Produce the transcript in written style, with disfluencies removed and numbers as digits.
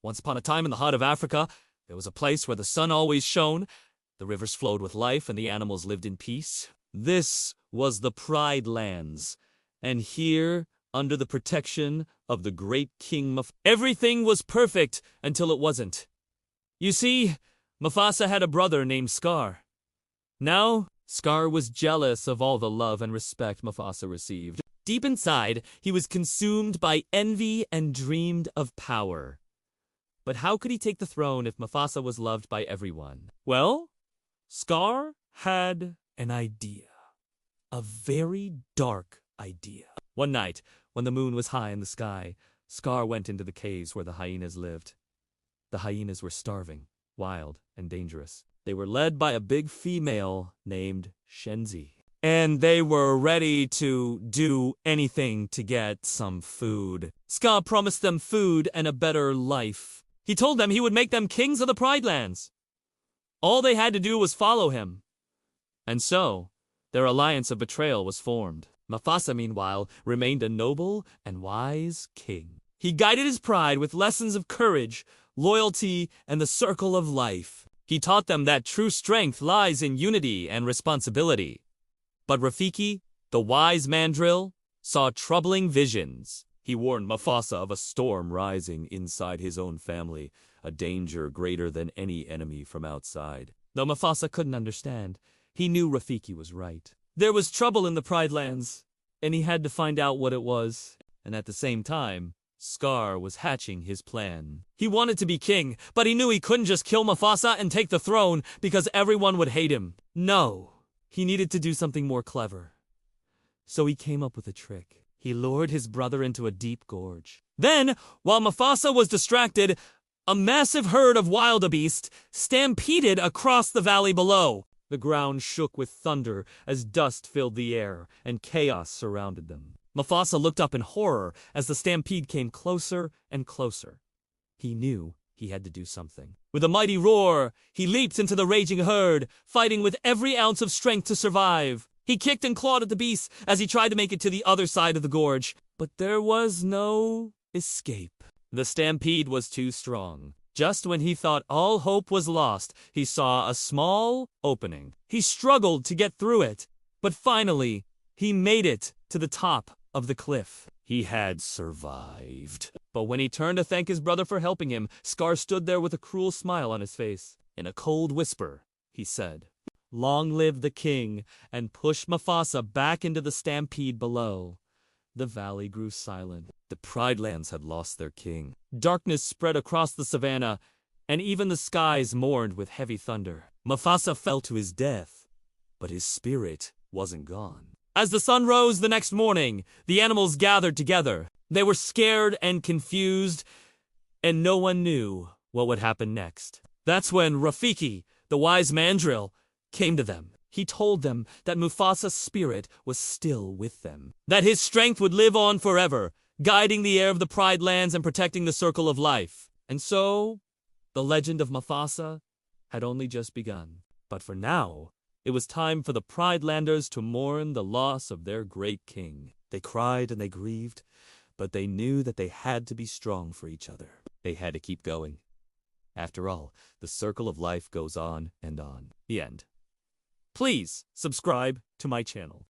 Once upon a time in the heart of Africa, there was a place where the sun always shone, the rivers flowed with life, and the animals lived in peace. This was the Pride Lands, and here, under the protection of the great King Mufasa, everything was perfect until it wasn't. You see, Mufasa had a brother named Scar. Now, Scar was jealous of all the love and respect Mufasa received. Deep inside, he was consumed by envy and dreamed of power. But how could he take the throne if Mufasa was loved by everyone? Well, Scar had an idea. A very dark idea. One night, when the moon was high in the sky, Scar went into the caves where the hyenas lived. The hyenas were starving, wild, and dangerous. They were led by a big female named Shenzi. And they were ready to do anything to get some food. Scar promised them food and a better life. He told them he would make them kings of the Pride Lands. All they had to do was follow him. And so, their alliance of betrayal was formed. Mufasa, meanwhile, remained a noble and wise king. He guided his pride with lessons of courage, loyalty, and the circle of life. He taught them that true strength lies in unity and responsibility. But Rafiki, the wise mandrill, saw troubling visions. He warned Mufasa of a storm rising inside his own family, a danger greater than any enemy from outside. Though Mufasa couldn't understand, he knew Rafiki was right. There was trouble in the Pride Lands, and he had to find out what it was. And at the same time, Scar was hatching his plan. He wanted to be king, but he knew he couldn't just kill Mufasa and take the throne because everyone would hate him. No, he needed to do something more clever. So he came up with a trick. He lured his brother into a deep gorge. Then, while Mufasa was distracted, a massive herd of wildebeest stampeded across the valley below. The ground shook with thunder as dust filled the air, and chaos surrounded them. Mufasa looked up in horror as the stampede came closer and closer. He knew he had to do something. With a mighty roar, he leaped into the raging herd, fighting with every ounce of strength to survive. He kicked and clawed at the beasts as he tried to make it to the other side of the gorge. But there was no escape. The stampede was too strong. Just when he thought all hope was lost, he saw a small opening. He struggled to get through it, but finally, he made it to the top of the cliff. He had survived. But when he turned to thank his brother for helping him, Scar stood there with a cruel smile on his face. In a cold whisper, he said, "Long live the king," and pushed Mufasa back into the stampede below. The valley grew silent. The Pride Lands had lost their king. Darkness spread across the savannah, and even the skies mourned with heavy thunder. Mufasa fell to his death, but his spirit wasn't gone. As the sun rose the next morning, the animals gathered together. They were scared and confused, and no one knew what would happen next. That's when Rafiki, the wise mandrill, came to them. He told them that Mufasa's spirit was still with them, that his strength would live on forever, guiding the heir of the Pride Lands and protecting the circle of life. And so, the legend of Mufasa had only just begun. But for now, it was time for the Pride Landers to mourn the loss of their great king. They cried and they grieved, but they knew that they had to be strong for each other. They had to keep going. After all, the circle of life goes on and on. The end. Please subscribe to my channel.